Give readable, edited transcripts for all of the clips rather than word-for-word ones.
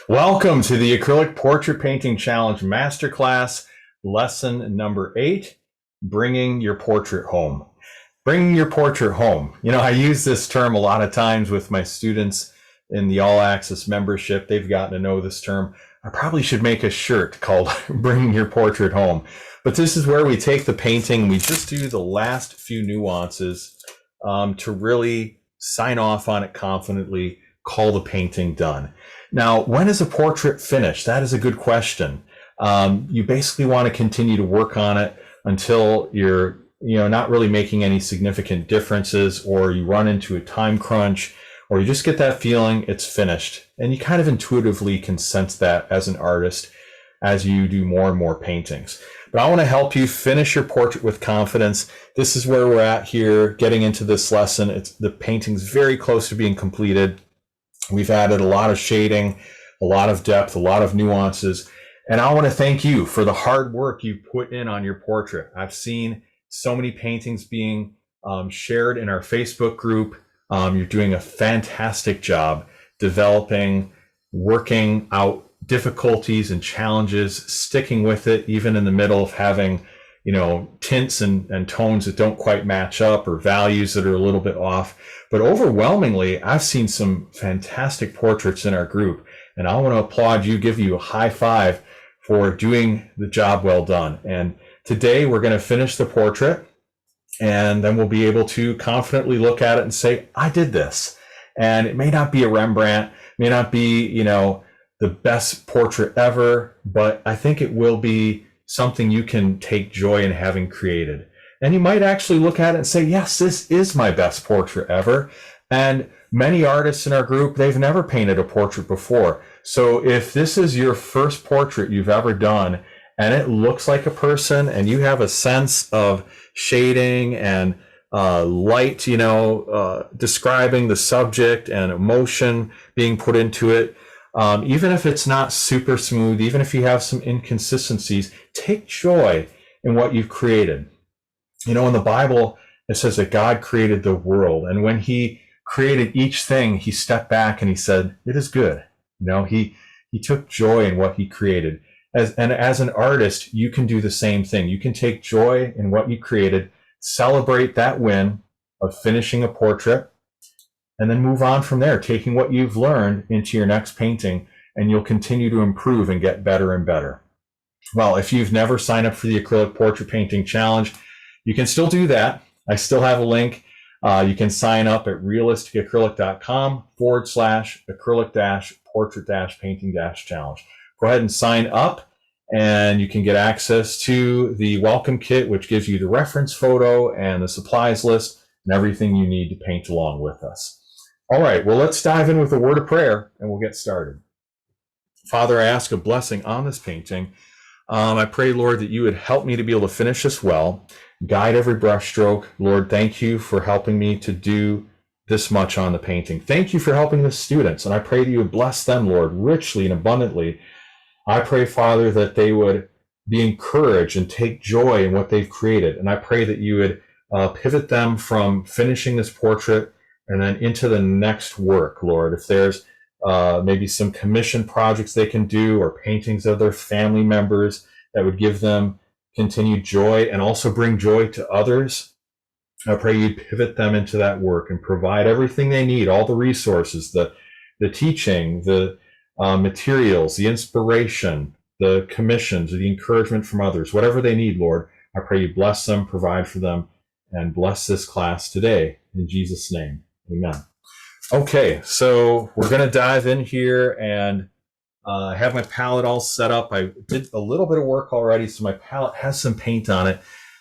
Welcome to the Acrylic Portrait Painting Challenge Masterclass, lesson number 8, bringing your portrait home. Bringing your portrait home. You know, I use this term a lot of times with my students in the All Access membership. They've gotten to know this term. I probably should make a shirt called Bringing Your Portrait Home. But this is where we take the painting, we just do the last few nuances to really sign off on it confidently, call the painting done. Now, when is a portrait finished? That is a good question. You basically want to continue to work on it until you're, not really making any significant differences, or you run into a time crunch, or you just get that feeling it's finished. And you kind of intuitively can sense that as an artist as you do more and more paintings. But I want to help you finish your portrait with confidence. This is where we're at here, getting into this lesson. The painting's very close to being completed. We've added a lot of shading, a lot of depth, a lot of nuances. And I want to thank you for the hard work you put in on your portrait. I've seen so many paintings being shared in our Facebook group. You're doing a fantastic job developing, working out difficulties and challenges, sticking with it, even in the middle of having, tints and tones that don't quite match up, or values that are a little bit off. But overwhelmingly, I've seen some fantastic portraits in our group, and I want to applaud you, give you a high five for doing the job well done. And today we're going to finish the portrait, and then we'll be able to confidently look at it and say, I did this. And it may not be a Rembrandt, may not be, the best portrait ever, but I think it will be something you can take joy in having created. And you might actually look at it and say, yes, this is my best portrait ever. And many artists in our group, they've never painted a portrait before. So if this is your first portrait you've ever done, and it looks like a person, and you have a sense of shading and light, describing the subject and emotion being put into it, even if it's not super smooth, even if you have some inconsistencies, take joy in what you've created. In the Bible, it says that God created the world, and when he created each thing, he stepped back and he said, it is good. He took joy in what he created. As an artist, you can do the same thing. You can take joy in what you created, celebrate that win of finishing a portrait, and then move on from there, taking what you've learned into your next painting, and you'll continue to improve and get better and better. Well, if you've never signed up for the Acrylic Portrait Painting Challenge, you can still do that. I still have a link. You can sign up at realisticacrylic.com/acrylic-portrait-painting-challenge. Go ahead and sign up, and you can get access to the welcome kit, which gives you the reference photo and the supplies list and everything you need to paint along with us. All right, well, let's dive in with a word of prayer, and we'll get started. Father, I ask a blessing on this painting. I pray, Lord, that you would help me to be able to finish this well, guide every brushstroke. Lord, thank you for helping me to do this much on the painting. Thank you for helping the students, and I pray that you would bless them, Lord, richly and abundantly. I pray, Father, that they would be encouraged and take joy in what they've created, and I pray that you would pivot them from finishing this portrait and then into the next work, Lord. If there's maybe some commission projects they can do, or paintings of their family members that would give them continued joy and also bring joy to others, I pray you pivot them into that work and provide everything they need, all the resources, the teaching, the materials, the inspiration, the commissions, the encouragement from others, whatever they need, Lord. I pray you bless them, provide for them, and bless this class today. In Jesus' name, amen. Okay, so we're going to dive in here, and I have my palette all set up. I did a little bit of work already, so my palette has some paint on it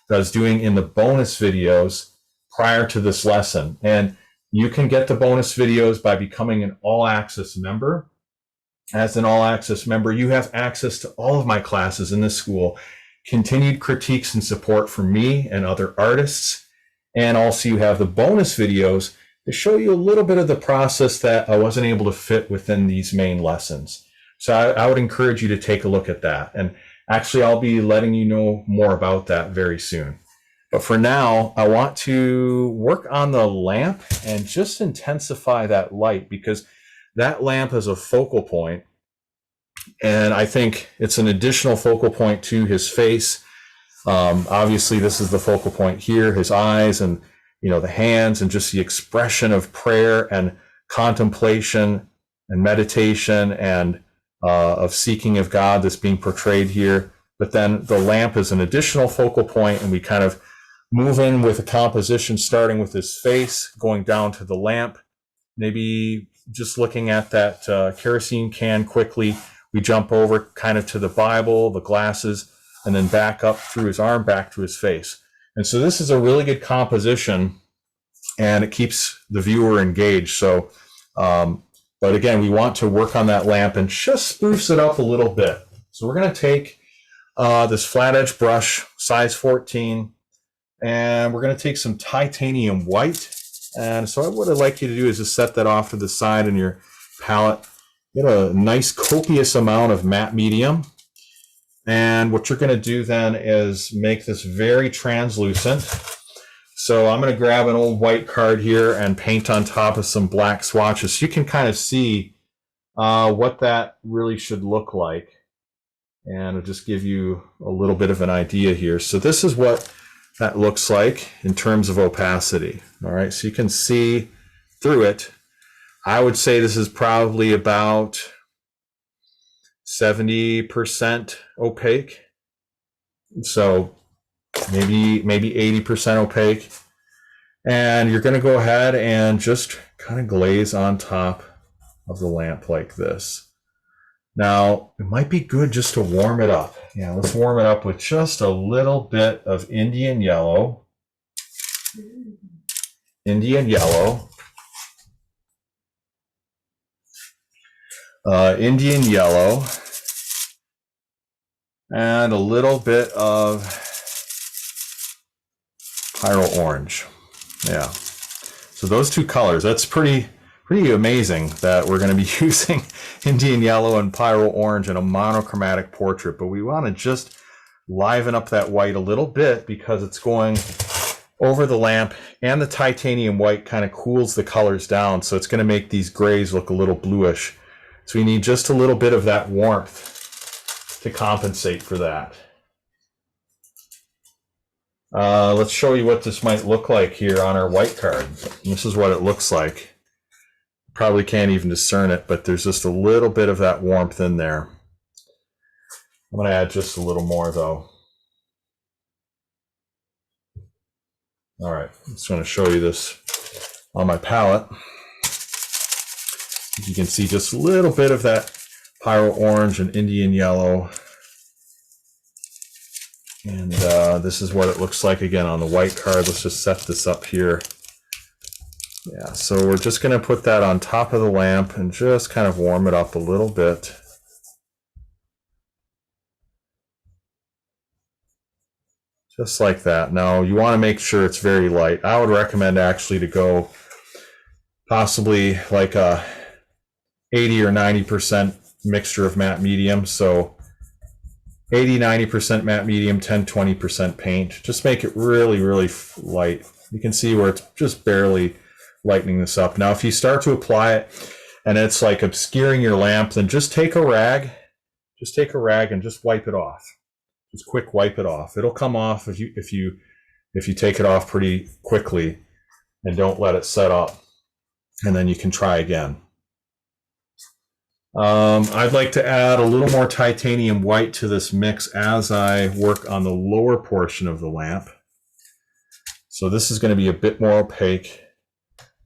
that I was doing in the bonus videos prior to this lesson. And you can get the bonus videos by becoming an All Access member. As an All Access member, you have access to all of my classes in this school, continued critiques and support from me and other artists, and also you have the bonus videos to show you a little bit of the process that I wasn't able to fit within these main lessons. So I would encourage you to take a look at that. And actually, I'll be letting you know more about that very soon. But for now, I want to work on the lamp and just intensify that light, because that lamp is a focal point And I think it's an additional focal point to his face. Obviously, this is the focal point here, his eyes and, the hands and just the expression of prayer and contemplation and meditation and of seeking of God that's being portrayed here. But then the lamp is an additional focal point, and we kind of move in with a composition starting with his face, going down to the lamp, maybe just looking at that kerosene can quickly. We jump over kind of to the Bible, the glasses, and then back up through his arm, back to his face. And so this is a really good composition, and it keeps the viewer engaged. So, but again, we want to work on that lamp and just spruce it up a little bit. So we're going to take this flat edge brush, size 14, and we're going to take some titanium white. And so what I'd like you to do is just set that off to the side in your palette. Get a nice copious amount of matte medium. And what you're going to do then is make this very translucent. So I'm going to grab an old white card here and paint on top of some black swatches. So you can kind of see what that really should look like. And it'll just give you a little bit of an idea here. So this is what that looks like in terms of opacity. All right, so you can see through it. I would say this is probably about 70% opaque. So maybe 80% opaque. And you're going to go ahead and just kind of glaze on top of the lamp like this. Now, it might be good just to warm it up. Yeah, let's warm it up with just a little bit of Indian yellow. Indian yellow. Indian yellow. And a little bit of pyro orange. Yeah. So those two colors, that's pretty amazing that we're going to be using Indian yellow and pyro orange in a monochromatic portrait, but we want to just liven up that white a little bit because it's going over the lamp, and the titanium white kind of cools the colors down, so it's going to make these grays look a little bluish. So we need just a little bit of that warmth to compensate for that. Let's show you what this might look like here on our white card. This is what it looks like. Probably can't even discern it, but there's just a little bit of that warmth in there. I'm going to add just a little more though. All right, I'm just going to show you this on my palette. You can see just a little bit of that pyro orange and Indian yellow. And this is what it looks like again on the white card. Let's just set this up here. Yeah, so we're just going to put that on top of the lamp and just kind of warm it up a little bit. Just like that. Now you want to make sure it's very light. I would recommend actually to go possibly like a 80 or 90% mixture of matte medium. So 80-90% matte medium, 10-20% paint. Just make it really light. You can see where it's just barely lightening this up. Now if you start to apply it and it's like obscuring your lamp, then just take a rag and just wipe it off. Just quick wipe it off. It'll come off if you take it off pretty quickly and don't let it set up, and then you can try again. I'd like to add a little more titanium white to this mix as I work on the lower portion of the lamp. So this is going to be a bit more opaque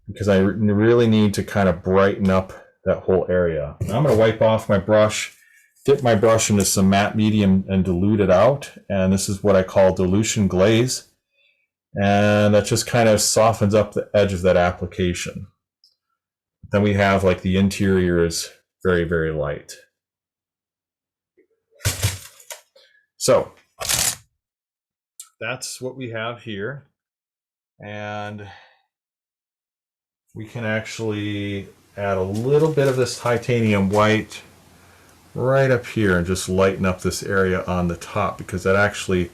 because I really need to kind of brighten up that whole area. Now I'm going to wipe off my brush, dip my brush into some matte medium and dilute it out. And this is what I call dilution glaze. And that just kind of softens up the edge of that application. Then we have like the interior is very light. So that's what we have here. And we can actually add a little bit of this titanium white right up here and just lighten up this area on the top, because that actually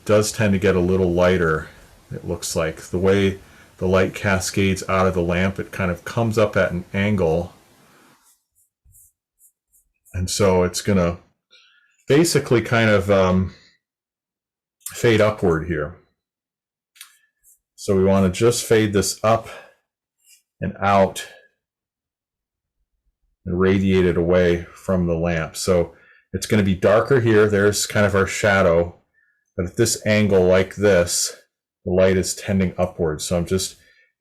does tend to get a little lighter. It looks like the way the light cascades out of the lamp, it kind of comes up at an angle. And so it's going to basically kind of fade upward here. So we want to just fade this up and out and radiate it away from the lamp. So it's going to be darker here. There's kind of our shadow. But at this angle like this, the light is tending upwards. So I'm just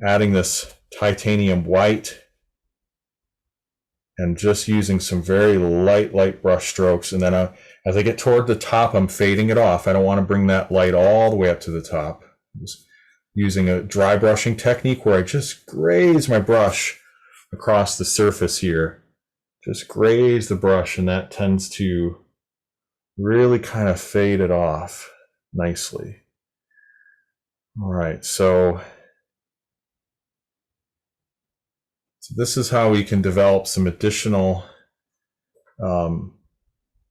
adding this titanium white and just using some very light brush strokes. And then as I get toward the top, I'm fading it off. I don't want to bring that light all the way up to the top. I'm just using a dry brushing technique where I just graze my brush across the surface here. Just graze the brush, and that tends to really kind of fade it off nicely. All right, so this is how we can develop some additional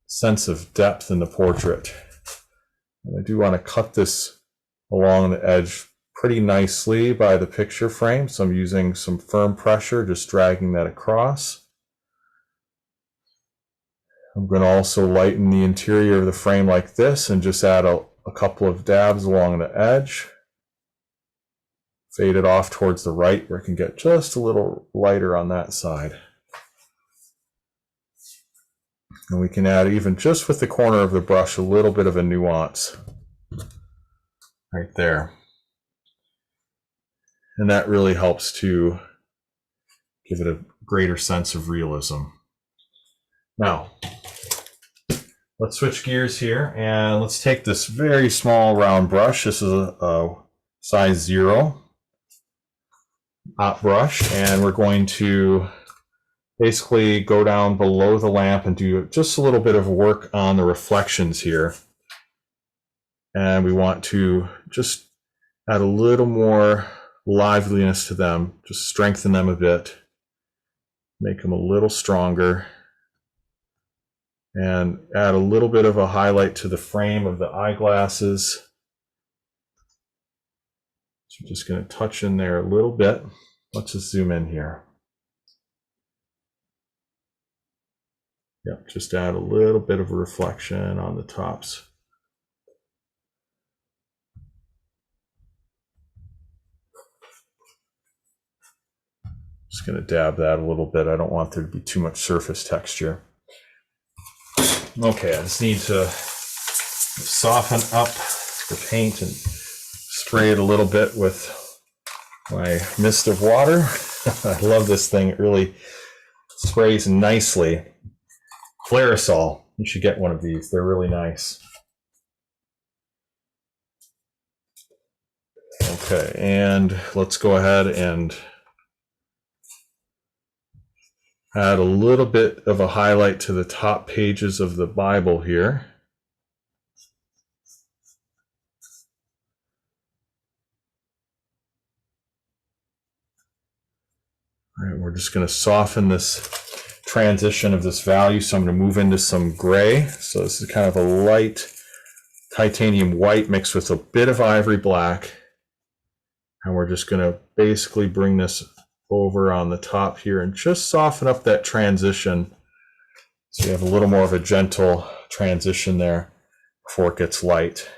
sense of depth in the portrait. And I do want to cut this along the edge pretty nicely by the picture frame. So I'm using some firm pressure, just dragging that across. I'm going to also lighten the interior of the frame like this and just add a couple of dabs along the edge. Fade it off towards the right where it can get just a little lighter on that side. And we can add, even just with the corner of the brush, a little bit of a nuance right there. And that really helps to give it a greater sense of realism. Now, let's switch gears here and let's take this very small round brush. This is a size 0 hot brush, and we're going to basically go down below the lamp and do just a little bit of work on the reflections here. And we want to just add a little more liveliness to them, just strengthen them a bit, make them a little stronger, and add a little bit of a highlight to the frame of the eyeglasses. So I'm just going to touch in there a little bit. Let's just zoom in here. Yep, just add a little bit of a reflection on the tops. Just going to dab that a little bit. I don't want there to be too much surface texture. Okay, I just need to soften up the paint and spray it a little bit with my mist of water. I love this thing. It really sprays nicely. Clarosol, you should get one of these. They're really nice. Okay, and let's go ahead and add a little bit of a highlight to the top pages of the Bible here. All right, we're just going to soften this transition of this value. So I'm going to move into some gray. So this is kind of a light titanium white mixed with a bit of ivory black. And we're just going to basically bring this over on the top here and just soften up that transition. So you have a little more of a gentle transition there before it gets light.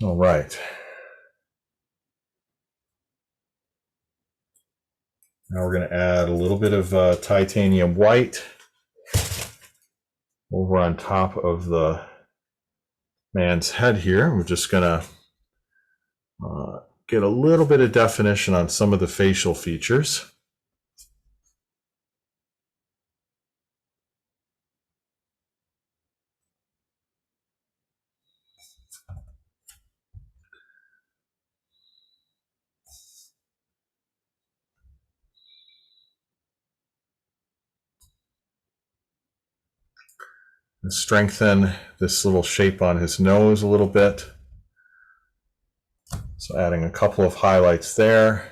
All right. Now we're going to add a little bit of titanium white over on top of the man's head here. We're just going to get a little bit of definition on some of the facial features. And strengthen this little shape on his nose a little bit. So adding a couple of highlights there. A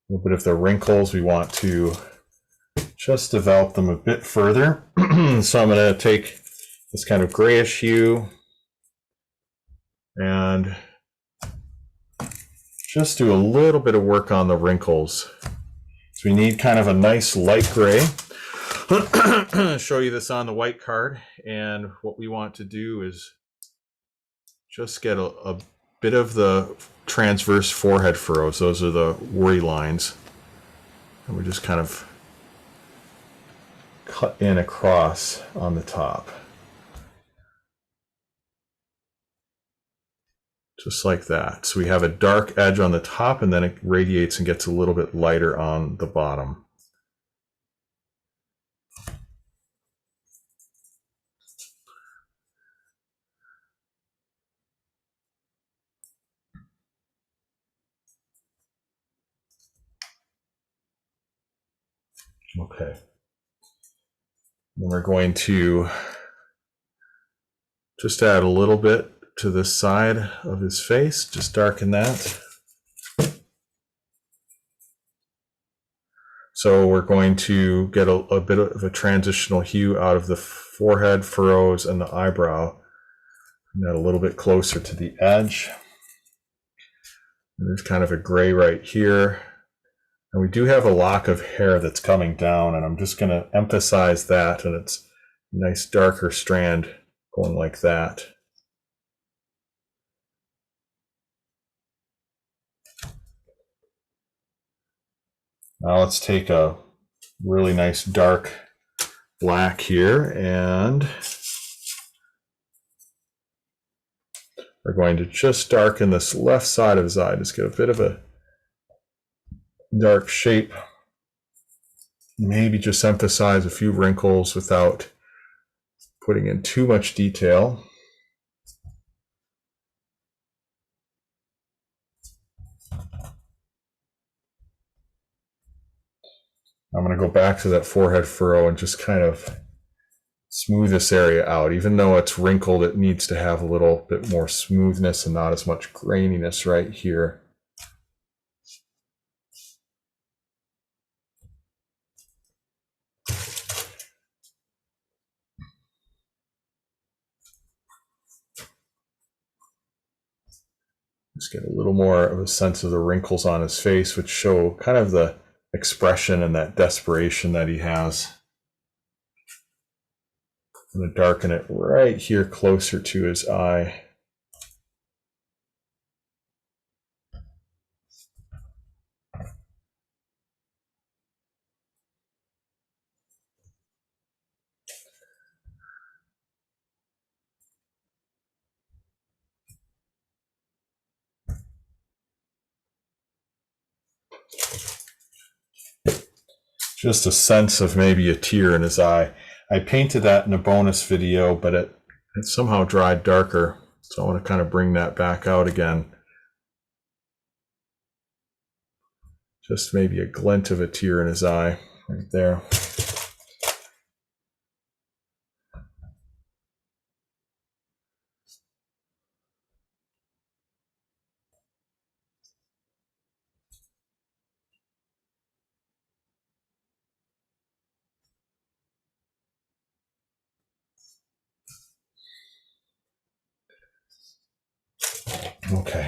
little bit of the wrinkles, we want to just develop them a bit further. So I'm going to take this kind of grayish hue and just do a little bit of work on the wrinkles. So we need kind of a nice light gray. Show you this on the white card, and what we want to do is just get a bit of the transverse forehead furrows. Those are the worry lines, and we just kind of cut in across on the top, just like that. So we have a dark edge on the top, and then it radiates and gets a little bit lighter on the bottom. Okay. Then we're going to just add a little bit to this side of his face, just darken that. So we're going to get a bit of a transitional hue out of the forehead furrows and the eyebrow. Bring that a little bit closer to the edge. And there's kind of a gray right here. And we do have a lock of hair that's coming down, and I'm just going to emphasize that, and it's a nice darker strand going like that. Now let's take a really nice dark black here, and we're going to just darken this left side of his eye. Just get a bit of a dark shape. Maybe just emphasize a few wrinkles without putting in too much detail. I'm going to go back to that forehead furrow and just kind of smooth this area out. Even though it's wrinkled, it needs to have a little bit more smoothness and not as much graininess right here. Just get a little more of a sense of the wrinkles on his face, which show kind of the expression and that desperation that he has. I'm going to darken it right here closer to his eye. Just a sense of maybe a tear in his eye. I painted that in a bonus video, but it somehow dried darker. So I want to kind of bring that back out again. Just maybe a glint of a tear in his eye right there. Okay.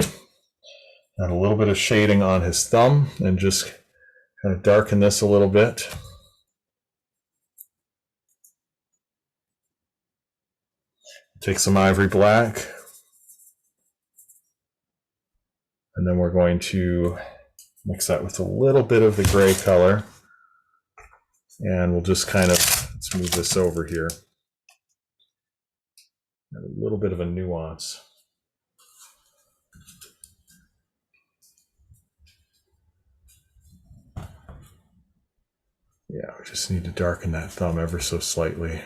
Add a little bit of shading on his thumb and just kind of darken this a little bit. Take some ivory black. And then we're going to mix that with a little bit of the gray color. And we'll just kind of smooth this over here. Add a little bit of a nuance. Yeah, we just need to darken that thumb ever so slightly.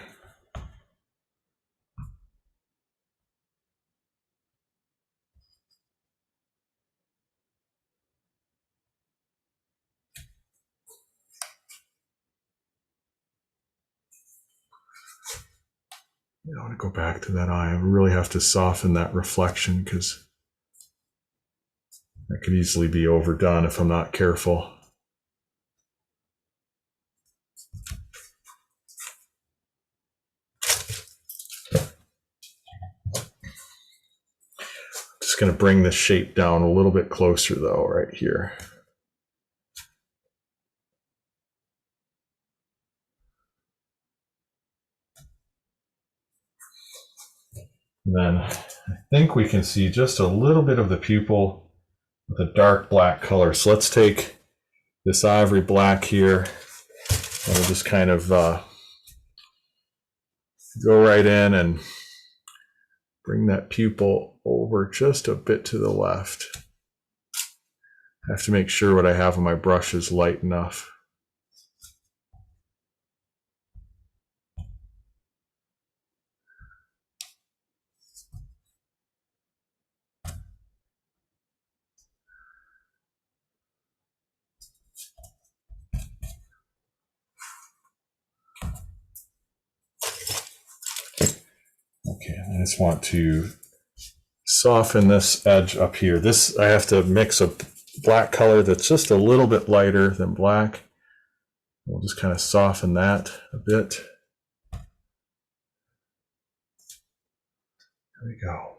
I want to go back to that eye. I really have to soften that reflection because that could easily be overdone if I'm not careful. Just going to bring the shape down a little bit closer though, right here. And then I think we can see just a little bit of the pupil with a dark black color. So let's take this ivory black here and we'll just kind of go right in and bring that pupil over just a bit to the left. I have to make sure what I have on my brush is light enough. Okay, I just want to soften this edge up here. This, I have to mix a black color that's just a little bit lighter than black. We'll just kind of soften that a bit. There we go.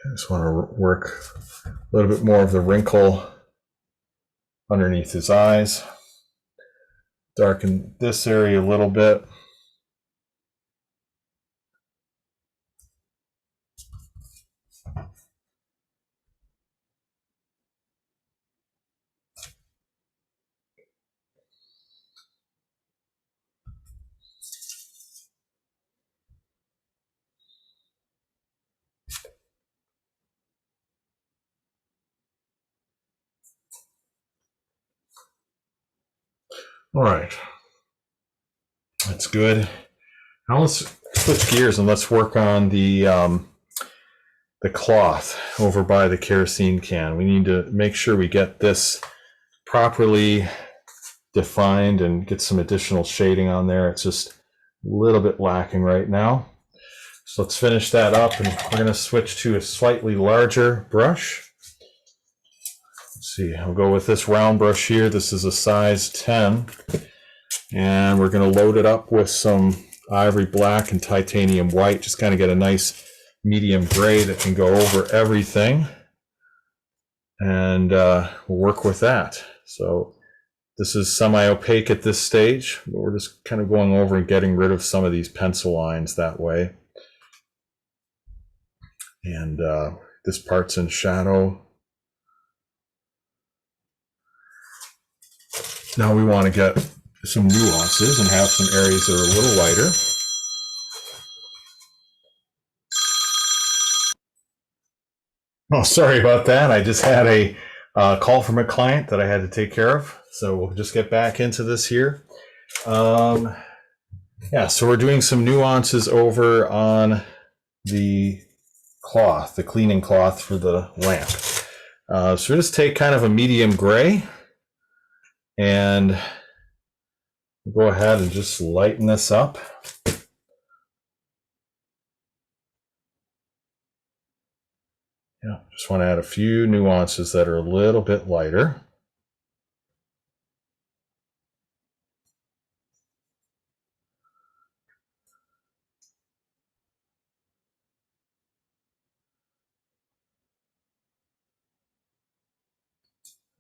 I just want to work a little bit more of the wrinkle underneath his eyes. Darken this area a little bit. All right, that's good. Now let's switch gears and let's work on the cloth over by the kerosene can. We need to make sure we get this properly defined and get some additional shading on there. It's just a little bit lacking right now. So let's finish that up, and we're going to switch to a slightly larger brush. Let's see, I'll go with this round brush here. This is a size 10, and we're going to load it up with some ivory black and titanium white. Just kind of get a nice medium gray that can go over everything, and we'll work with that. So this is semi-opaque at this stage, but we're just kind of going over and getting rid of some of these pencil lines that way. And this part's in shadow. Now we want to get some nuances and have some areas that are a little lighter. Oh, sorry about that. I just had a call from a client that I had to take care of. So we'll just get back into this here. Yeah, so we're doing some nuances over on the cloth, the cleaning cloth for the lamp. So we'll just take kind of a medium gray and go ahead and just lighten this up. Yeah, just want to add a few nuances that are a little bit lighter.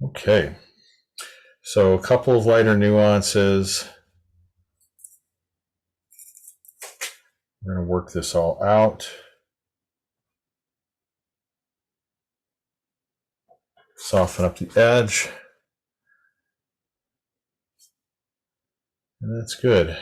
Okay, so a couple of lighter nuances. We're going to work this all out. Soften up the edge. And that's good.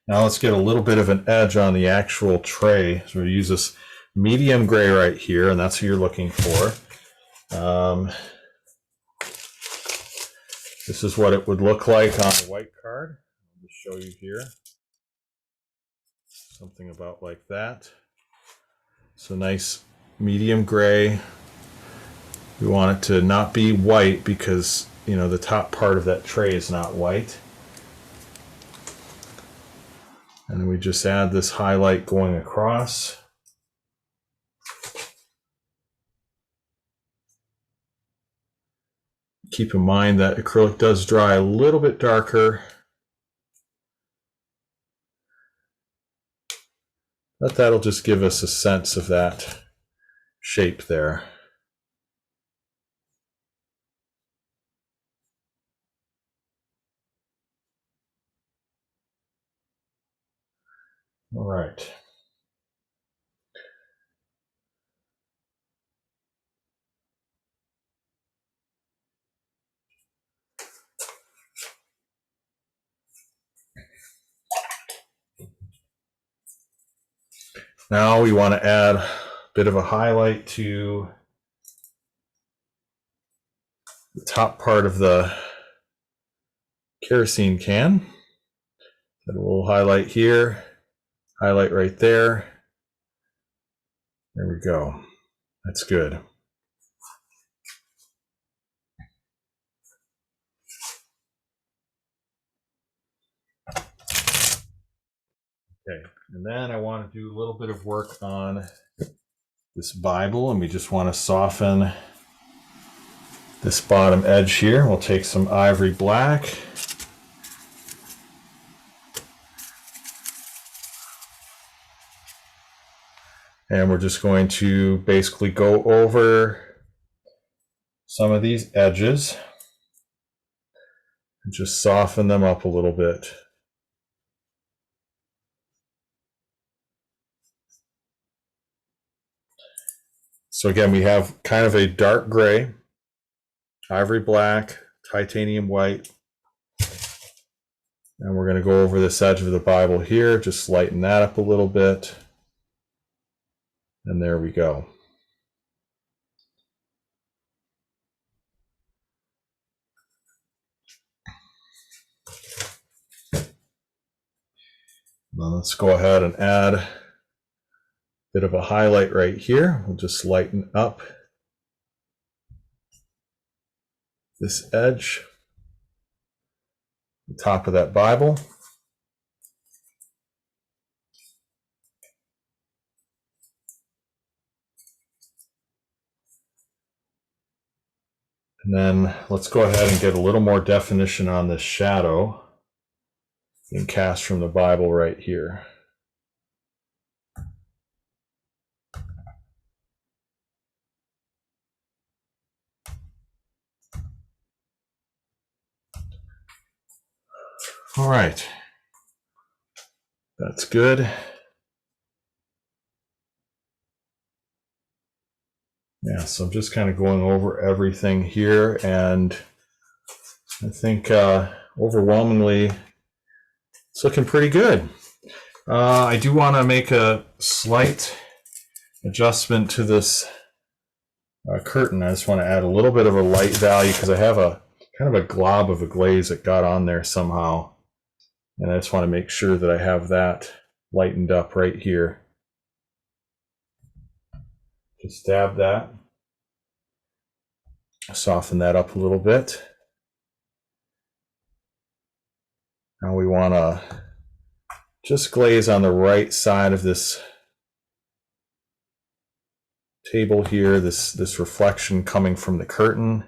Now let's get a little bit of an edge on the actual tray. So we use this medium gray right here, and that's what you're looking for. This is what it would look like on a white card. I'll just show you here. something about like that. So nice medium gray. We want it to not be white because, you know, the top part of that tray is not white. And then we just add this highlight going across. Keep in mind that acrylic does dry a little bit darker, but that'll just give us a sense of that shape there. All right. Now we want to add a bit of a highlight to the top part of the kerosene can. Got a little highlight here, highlight right there. There we go. That's good. Okay, and then I want to do a little bit of work on this Bible, and we just want to soften this bottom edge here. We'll take some ivory black. And we're just going to basically go over some of these edges and just soften them up a little bit. So again, we have kind of a dark gray, ivory black, titanium white, and we're going to go over this edge of the Bible here, just lighten that up a little bit, and there we go. Now let's go ahead and add a bit of a highlight right here. We'll just lighten up this edge, the top of that Bible. And then let's go ahead and get a little more definition on this shadow and cast from the Bible right here. All right, that's good. Yeah, so I'm just kind of going over everything here, and I think overwhelmingly it's looking pretty good. I do want to make a slight adjustment to this curtain. I just want to add a little bit of a light value because I have a kind of a glob of a glaze that got on there somehow. And I just want to make sure that I have that lightened up right here. Just dab that. Soften that up a little bit. Now we want to just glaze on the right side of this table here, this reflection coming from the curtain.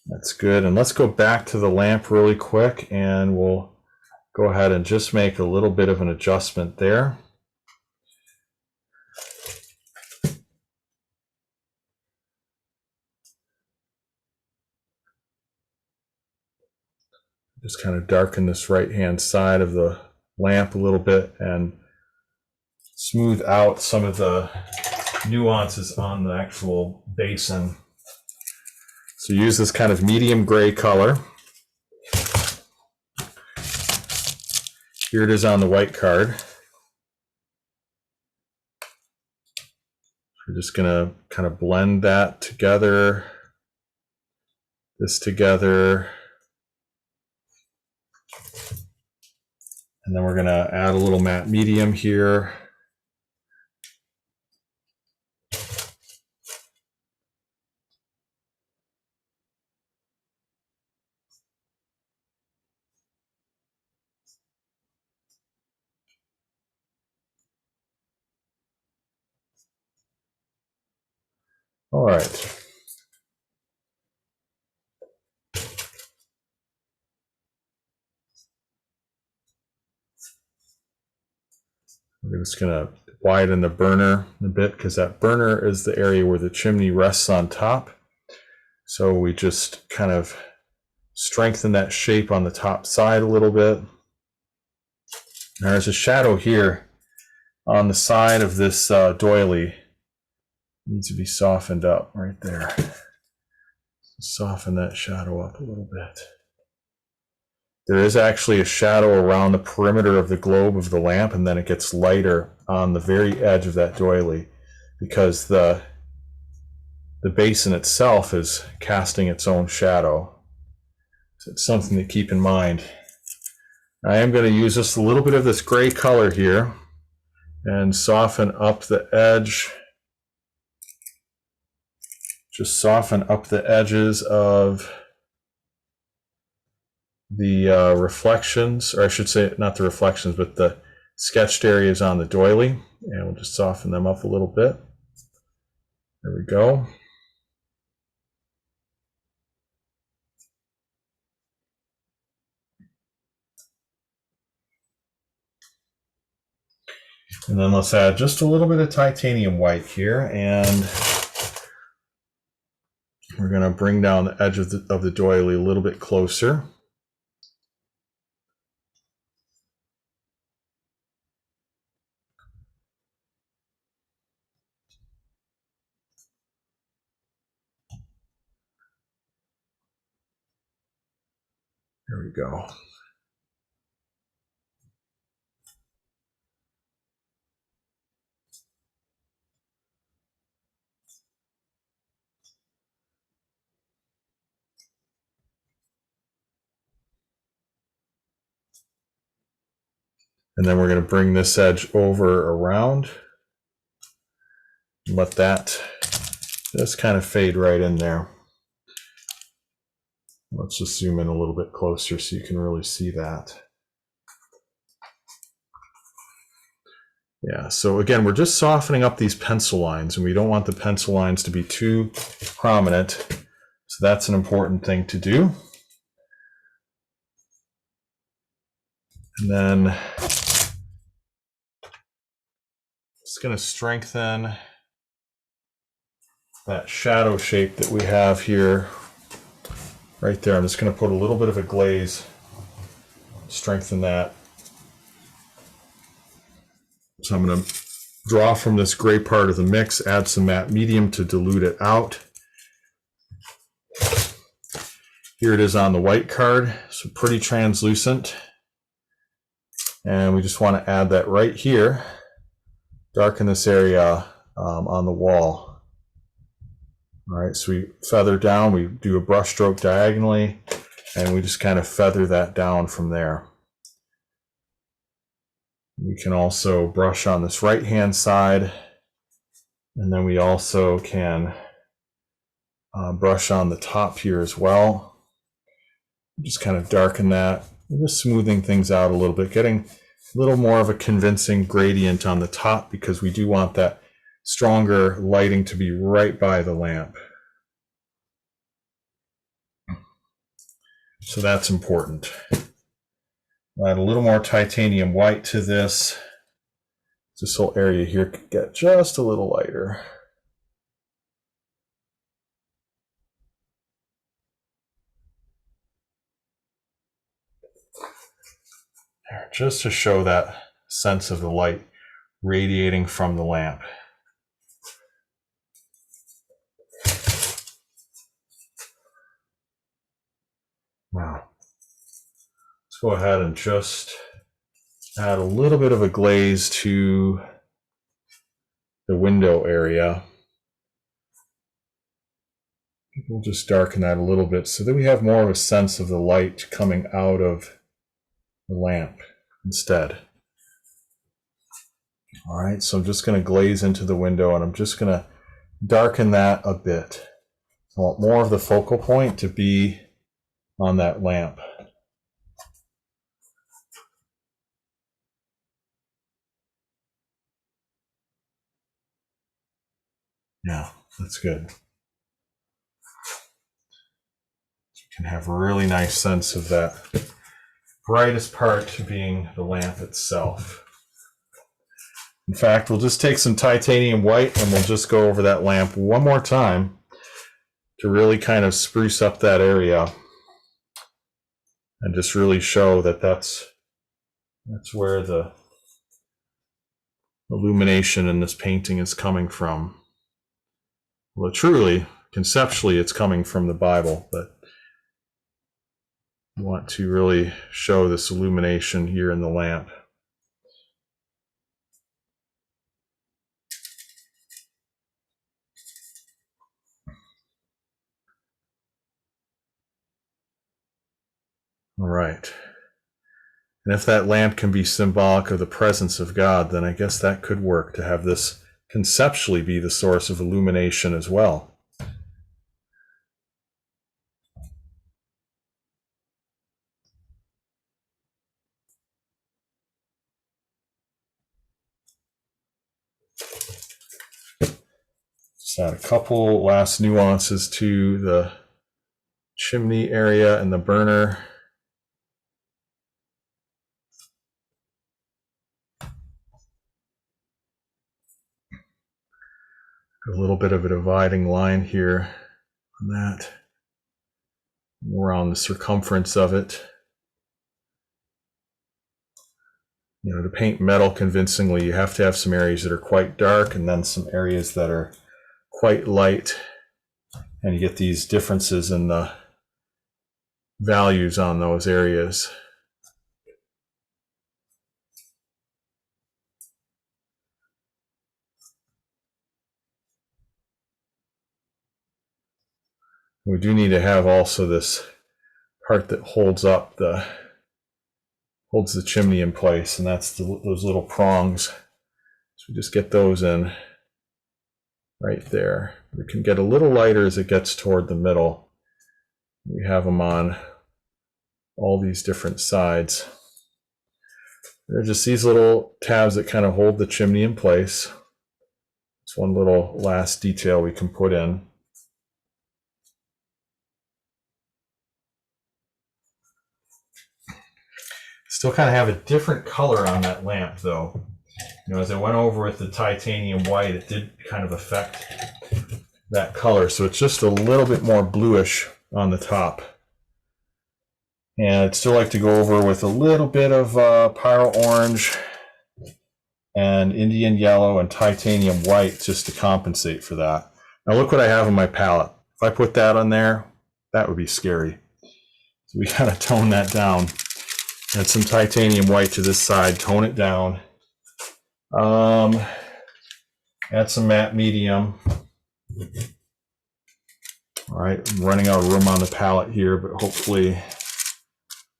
That's good. And let's go back to the lamp really quick, and we'll go ahead and just make a little bit of an adjustment there. Just kind of darken this right-hand side of the lamp a little bit and smooth out some of the nuances on the actual basin. So use this kind of medium gray color. Here it is on the white card. We're just going to kind of blend that together, this together, And then we're going to add a little matte medium here. All right. We're just going to widen the burner a bit because that burner is the area where the chimney rests on top. So we just kind of strengthen that shape on the top side a little bit. Now there's a shadow here on the side of this doily. It needs to be softened up right there. Soften that shadow up a little bit. There is actually a shadow around the perimeter of the globe of the lamp, and then it gets lighter on the very edge of that doily because the basin itself is casting its own shadow. So it's something to keep in mind. I am going to use just a little bit of this gray color here and soften up the edge. Just soften up the edges of the reflections, or I should say not the reflections, but the sketched areas on the doily. And we'll just soften them up a little bit. There we go. And then let's add just a little bit of titanium white here, and we're going to bring down the edge of the doily a little bit closer. There we go. And then we're going to bring this edge over around. Let that just kind of fade right in there. Let's just zoom in a little bit closer so you can really see that. Yeah, so again, we're just softening up these pencil lines, and we don't want the pencil lines to be too prominent. So that's an important thing to do. And then just going to strengthen that shadow shape that we have here right there. I'm just going to put a little bit of a glaze, strengthen that. So I'm going to draw from this gray part of the mix, add some matte medium to dilute it out. Here it is on the white card, so pretty translucent. And we just want to add that right here, darken this area on the wall. All right, so we feather down, we do a brush stroke diagonally, and we just kind of feather that down from there. We can also brush on this right-hand side, and then we also can brush on the top here as well. Just kind of darken that, just smoothing things out a little bit, getting a little more of a convincing gradient on the top because we do want that stronger lighting to be right by the lamp. So that's important. Add a little more titanium white to this. This whole area here could get just a little lighter. There, just to show that sense of the light radiating from the lamp. Now, let's go ahead and just add a little bit of a glaze to the window area. We'll just darken that a little bit so that we have more of a sense of the light coming out of the lamp. instead. All right, so I'm just going to glaze into the window, and I'm just going to darken that a bit. I want more of the focal point to be on that lamp. Yeah, that's good. You can have a really nice sense of that brightest part being the lamp itself. In fact, we'll just take some titanium white and we'll just go over that lamp one more time to really kind of spruce up that area and just really show that that's where the illumination in this painting is coming from. Well, truly, conceptually, it's coming from the Bible, but I want to really show this illumination here in the lamp. All right. And if that lamp can be symbolic of the presence of God, then I guess that could work to have this conceptually be the source of illumination as well. Just add a couple last nuances to the chimney area and the burner. A little bit of a dividing line here on that, around the circumference of it. You know, to paint metal convincingly, you have to have some areas that are quite dark and then some areas that are quite light. And you get these differences in the values on those areas. We do need to have also this part that holds the chimney in place, and that's those little prongs. So we just get those in right there. We can get a little lighter as it gets toward the middle. We have them on all these different sides. They're just these little tabs that kind of hold the chimney in place. It's one little last detail we can put in. Still kind of have a different color on that lamp though. You know, as I went over with the titanium white, it did kind of affect that color. So it's just a little bit more bluish on the top. And I'd still like to go over with a little bit of pyro orange and Indian yellow and titanium white just to compensate for that. Now look what I have on my palette. If I put that on there, that would be scary. So we gotta tone that down. Add some titanium white to this side, tone it down. Add some matte medium. All right, I'm running out of room on the palette here, but hopefully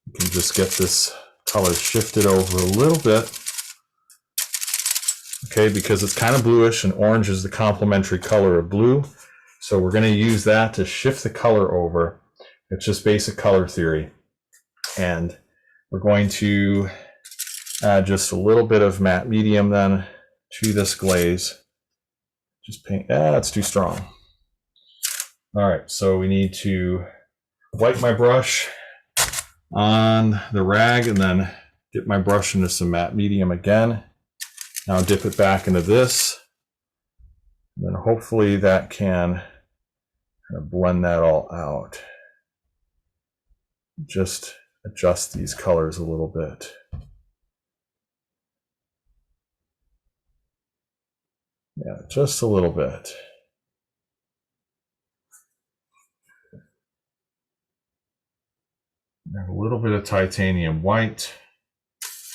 we can just get this color shifted over a little bit. Okay, because it's kind of bluish and orange is the complementary color of blue. So we're going to use that to shift the color over. It's just basic color theory. And we're going to add just a little bit of matte medium then to this glaze. Just paint, that's too strong. All right, so we need to wipe my brush on the rag and then dip my brush into some matte medium again. Now dip it back into this. And then hopefully that can kind of blend that all out. Just adjust these colors a little bit. Yeah, just a little bit. Add a little bit of titanium white,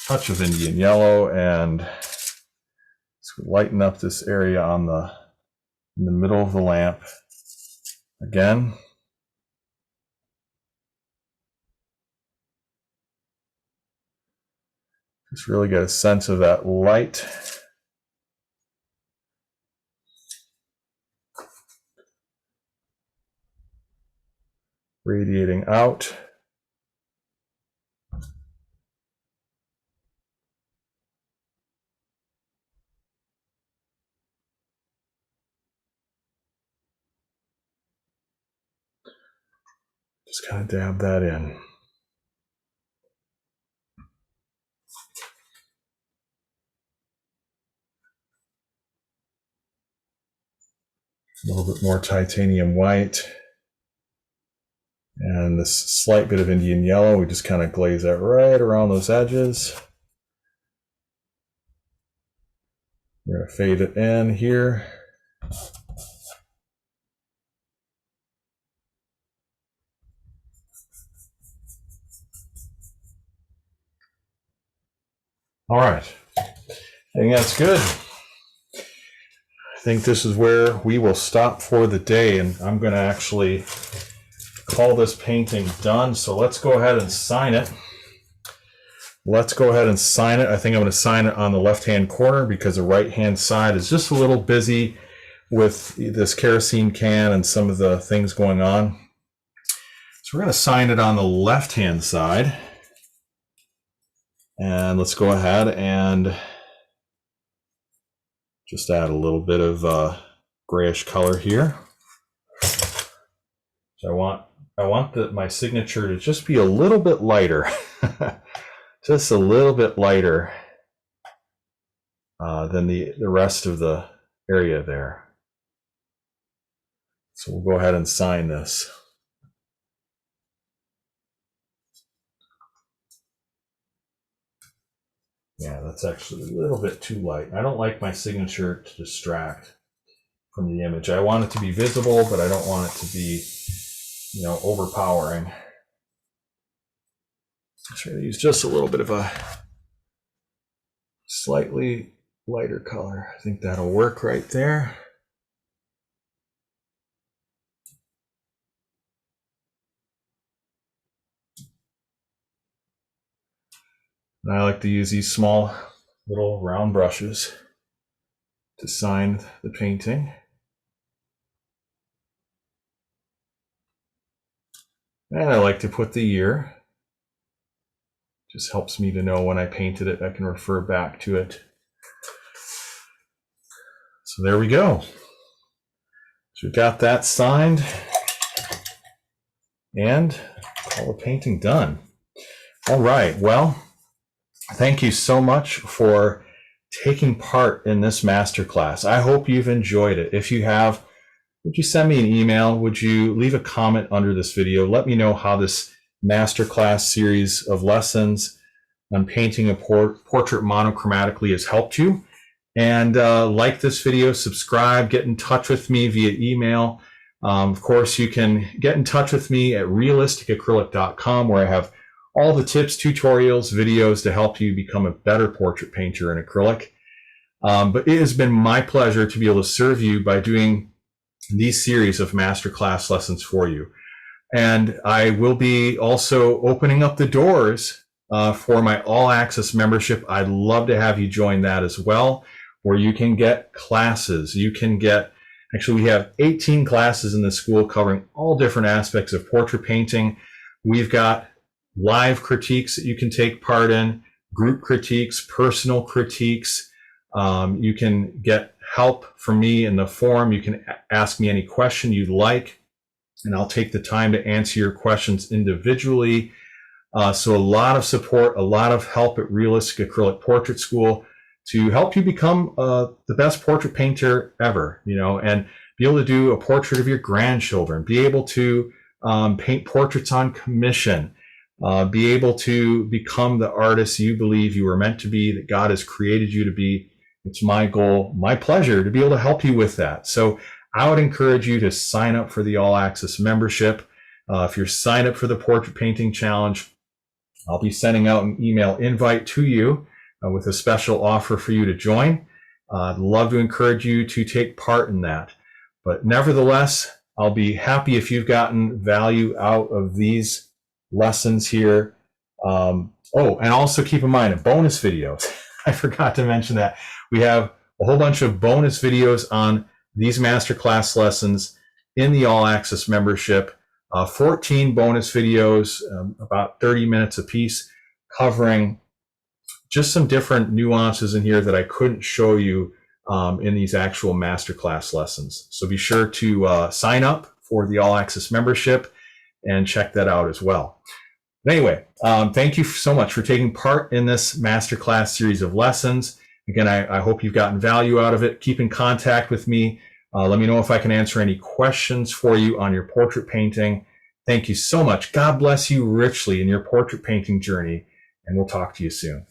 touch of Indian yellow, and lighten up this area on in the middle of the lamp. Again. Just really get a sense of that light. Radiating out. Just kind of dab that in. A little bit more titanium white. And this slight bit of Indian yellow, we just kind of glaze that right around those edges. We're going to fade it in here. All right, I think that's good. I think this is where we will stop for the day, and I'm going to actually call this painting done. So let's go ahead and sign it. Let's go ahead and sign it. I think I'm going to sign it on the left-hand corner because the right-hand side is just a little busy with this kerosene can and some of the things going on. So we're going to sign it on the left-hand side. And let's go ahead and just add a little bit of grayish color here. So I want my signature to just be a little bit lighter, just a little bit lighter than the rest of the area there. So we'll go ahead and sign this. Yeah, that's actually a little bit too light. I don't like my signature to distract from the image. I want it to be visible, but I don't want it to be, you know, overpowering. Try to use just a little bit of a slightly lighter color. I think that'll work right there. And I like to use these small little round brushes to sign the painting. And I like to put the year. Just helps me to know when I painted it. I can refer back to it. So there we go. So we've got that signed and call the painting done. All right, well, thank you so much for taking part in this masterclass. I hope you've enjoyed it. If you have, would you send me an email? Would you leave a comment under this video? Let me know how this masterclass series of lessons on painting a portrait monochromatically has helped you. And like this video, subscribe, get in touch with me via email. Of course, you can get in touch with me at realisticacrylic.com, where I have all the tips, tutorials, videos to help you become a better portrait painter in acrylic. But it has been my pleasure to be able to serve you by doing these series of masterclass lessons for you. And I will be also opening up the doors for my all access membership. I'd love to have you join that as well, where you can get classes. You can get, actually we have 18 classes in the school covering all different aspects of portrait painting. We've got live critiques that you can take part in, group critiques, personal critiques. You can get help from me in the forum. You can ask me any question you'd like, and I'll take the time to answer your questions individually. So a lot of support, a lot of help at Realistic Acrylic Portrait School to help you become the best portrait painter ever, you know, and be able to do a portrait of your grandchildren, be able to paint portraits on commission, be able to become the artist you believe you were meant to be, that God has created you to be. It's my goal, my pleasure to be able to help you with that. So I would encourage you to sign up for the All Access membership. If you're signed up for the Portrait Painting Challenge, I'll be sending out an email invite to you with a special offer for you to join. I'd love to encourage you to take part in that. But nevertheless, I'll be happy if you've gotten value out of these lessons here. Oh, and also keep in mind, bonus videos. I forgot to mention that. We have a whole bunch of bonus videos on these masterclass lessons in the All Access membership. 14 bonus videos, about 30 minutes a piece, covering just some different nuances in here that I couldn't show you in these actual masterclass lessons. So be sure to sign up for the All Access membership and check that out as well. But anyway, thank you so much for taking part in this masterclass series of lessons. Again, I hope you've gotten value out of it. Keep in contact with me. Let me know if I can answer any questions for you on your portrait painting. Thank you so much. God bless you richly in your portrait painting journey, and we'll talk to you soon.